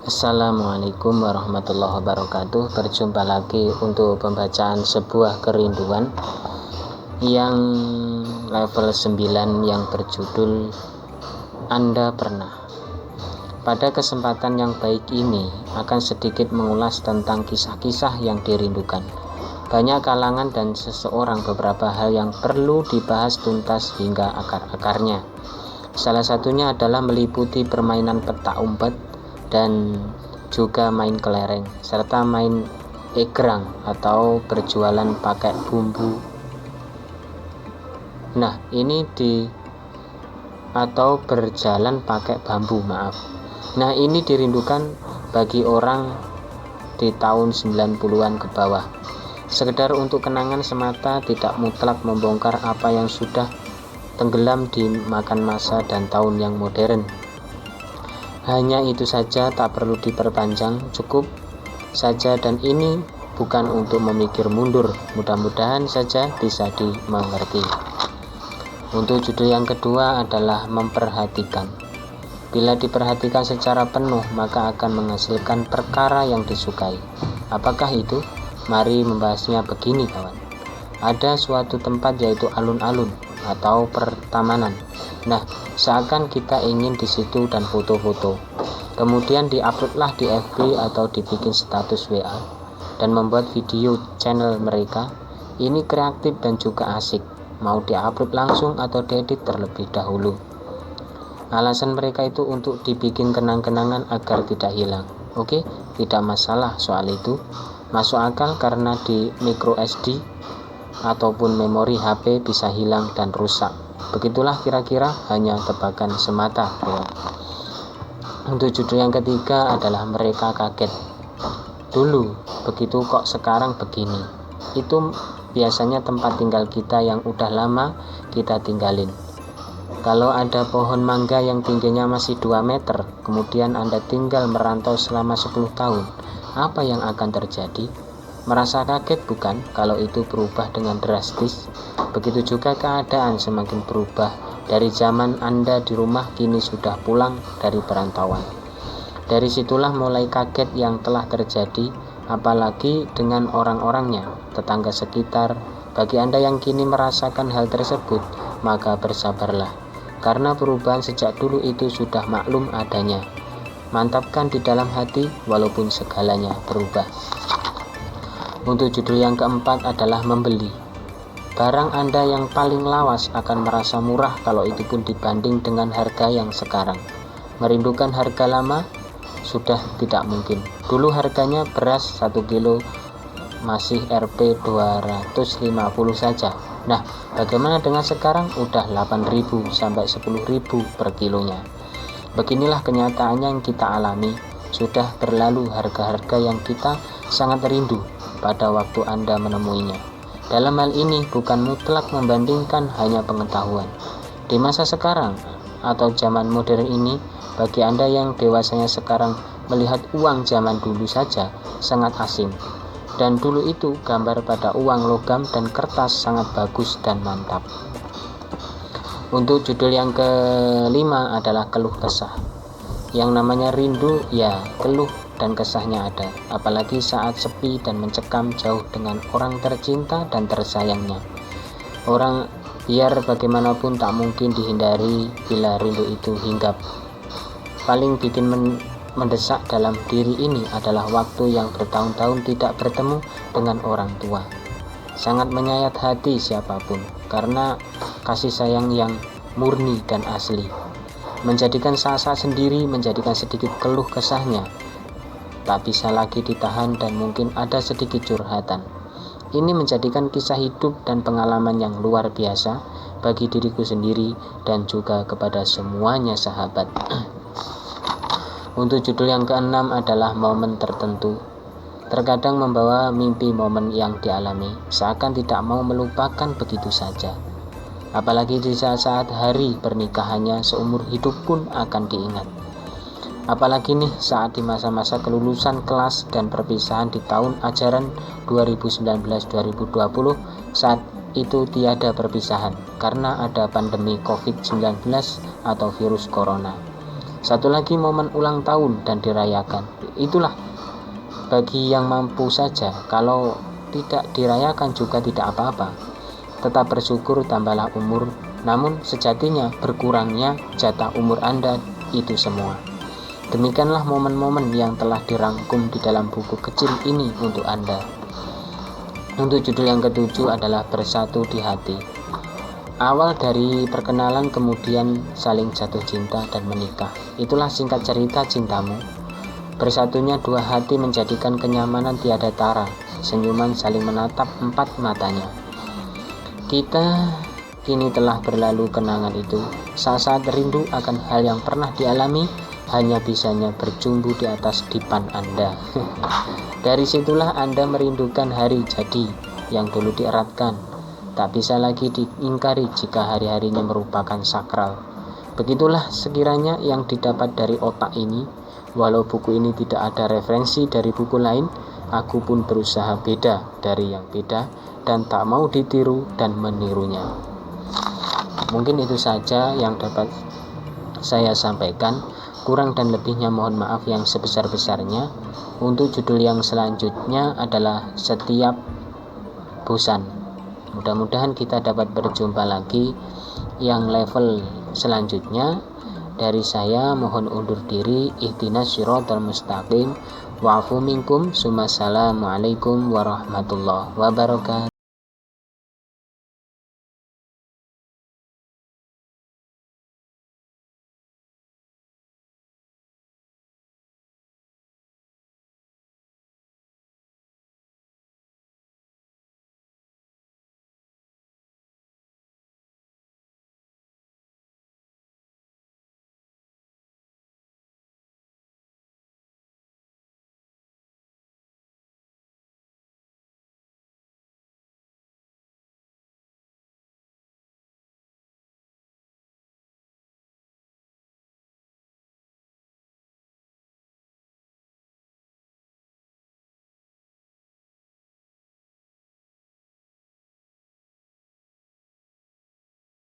Assalamualaikum warahmatullahi wabarakatuh. Berjumpa lagi untuk pembacaan sebuah kerinduan yang level 9 yang berjudul Anda Pernah. Pada kesempatan yang baik ini akan sedikit mengulas tentang kisah-kisah yang dirindukan. Banyak kalangan dan seseorang beberapa hal yang perlu dibahas tuntas hingga akar-akarnya. Salah satunya adalah meliputi permainan petak umpet dan juga main kelereng serta main egrang atau berjualan pakai bumbu. Atau berjalan pakai bambu, ini dirindukan bagi orang di tahun 90-an ke bawah. Sekedar untuk kenangan semata, tidak mutlak membongkar apa yang sudah tenggelam di makan masa dan tahun yang modern. Hanya itu saja, tak perlu diperpanjang, cukup saja, dan ini bukan untuk memikir mundur, mudah-mudahan saja bisa dimengerti. Untuk judul yang kedua adalah memperhatikan. Bila diperhatikan secara penuh, maka akan menghasilkan perkara yang disukai. Apakah itu? Mari membahasnya begini, kawan. Ada suatu tempat, yaitu alun-alun atau pertamanan. Seakan kita ingin di situ dan foto-foto. Kemudian diuploadlah di FB atau dibikin status WA dan membuat video channel mereka. Ini kreatif dan juga asik. Mau diupload langsung atau diedit terlebih dahulu. Alasan mereka itu untuk dibikin kenang-kenangan agar tidak hilang. Oke, tidak masalah soal itu. Masuk akal karena di micro SD ataupun memori HP bisa hilang dan rusak. Begitulah kira-kira, hanya tebakan semata. Untuk judul yang ketiga adalah mereka kaget. Dulu begitu, kok sekarang begini. Itu biasanya tempat tinggal kita yang udah lama kita tinggalin. Kalau ada pohon mangga yang tingginya masih 2 meter, kemudian Anda tinggal merantau selama 10 tahun, apa yang akan terjadi? Merasa kaget bukan kalau itu berubah dengan drastis? Begitu juga keadaan semakin berubah. Dari zaman Anda di rumah, kini sudah pulang dari perantauan. Dari situlah mulai kaget yang telah terjadi, apalagi dengan orang-orangnya, tetangga sekitar. Bagi Anda yang kini merasakan hal tersebut, maka bersabarlah, karena perubahan sejak dulu itu sudah maklum adanya. Mantapkan di dalam hati walaupun segalanya berubah. Untuk judul yang keempat adalah membeli. Barang Anda yang paling lawas akan merasa murah kalau itu pun dibanding dengan harga yang sekarang. Merindukan harga lama? Sudah tidak mungkin. Dulu harganya beras 1 kilo masih Rp 250 saja. Bagaimana dengan sekarang? Udah 8.000 sampai 10.000 per kilonya. Beginilah kenyataannya yang kita alami. Sudah berlalu harga-harga yang kita sangat rindu pada waktu Anda menemuinya. Dalam hal ini bukan mutlak membandingkan, hanya pengetahuan. Di masa sekarang atau zaman modern ini, bagi Anda yang dewasanya sekarang, melihat uang zaman dulu saja sangat asing. Dan dulu itu gambar pada uang logam dan kertas sangat bagus dan mantap. Untuk judul yang kelima adalah keluh kesah. Yang namanya rindu, ya keluh dan kesahnya ada, apalagi saat sepi dan mencekam jauh dengan orang tercinta dan tersayangnya. Orang biar bagaimanapun tak mungkin dihindari bila rindu itu hinggap. Paling bikin mendesak dalam diri ini adalah waktu yang bertahun-tahun tidak bertemu dengan orang tua. Sangat menyayat hati siapapun, karena kasih sayang yang murni dan asli. Menjadikan saat-saat sendiri, menjadikan sedikit keluh kesahnya tak bisa lagi ditahan, dan mungkin ada sedikit curhatan. Ini menjadikan kisah hidup dan pengalaman yang luar biasa bagi diriku sendiri dan juga kepada semuanya sahabat. Untuk judul yang keenam adalah momen tertentu. Terkadang membawa mimpi momen yang dialami, seakan tidak mau melupakan begitu saja. Apalagi di saat-saat hari pernikahannya, seumur hidup pun akan diingat. Apalagi nih saat di masa-masa kelulusan kelas dan perpisahan di tahun ajaran 2019-2020, saat itu tiada perpisahan karena ada pandemi COVID-19 atau virus corona. Satu lagi momen ulang tahun dan dirayakan. Itulah bagi yang mampu saja. Kalau tidak dirayakan juga tidak apa-apa. Tetap bersyukur, tambahlah umur. Namun sejatinya berkurangnya jatah umur Anda itu semua. Demikianlah momen-momen yang telah dirangkum di dalam buku kecil ini untuk Anda. Untuk judul yang ketujuh adalah Bersatu di Hati. Awal dari perkenalan, kemudian saling jatuh cinta dan menikah. Itulah singkat cerita cintamu. Bersatunya dua hati menjadikan kenyamanan tiada tara. Senyuman saling menatap empat matanya. Kita kini telah berlalu kenangan itu. Saat-saat rindu akan hal yang pernah dialami hanya bisanya berjumbu di atas dipan Anda. Dari situlah Anda merindukan hari jadi yang dulu dieratkan. Tak bisa lagi diingkari jika hari-harinya merupakan sakral. Begitulah sekiranya yang didapat dari otak ini. Walau buku ini tidak ada referensi dari buku lain, aku pun berusaha beda dari yang beda dan tak mau ditiru dan menirunya. Mungkin itu saja yang dapat saya sampaikan. Kurang dan lebihnya mohon maaf yang sebesar-besarnya. Untuk judul yang selanjutnya adalah Setiap Bosan. Mudah-mudahan kita dapat berjumpa lagi yang level selanjutnya. Dari saya mohon undur diri. Ihdinas siratal mustaqim. Wa'fu minkum. Assalamualaikum warahmatullahi wabarakatuh.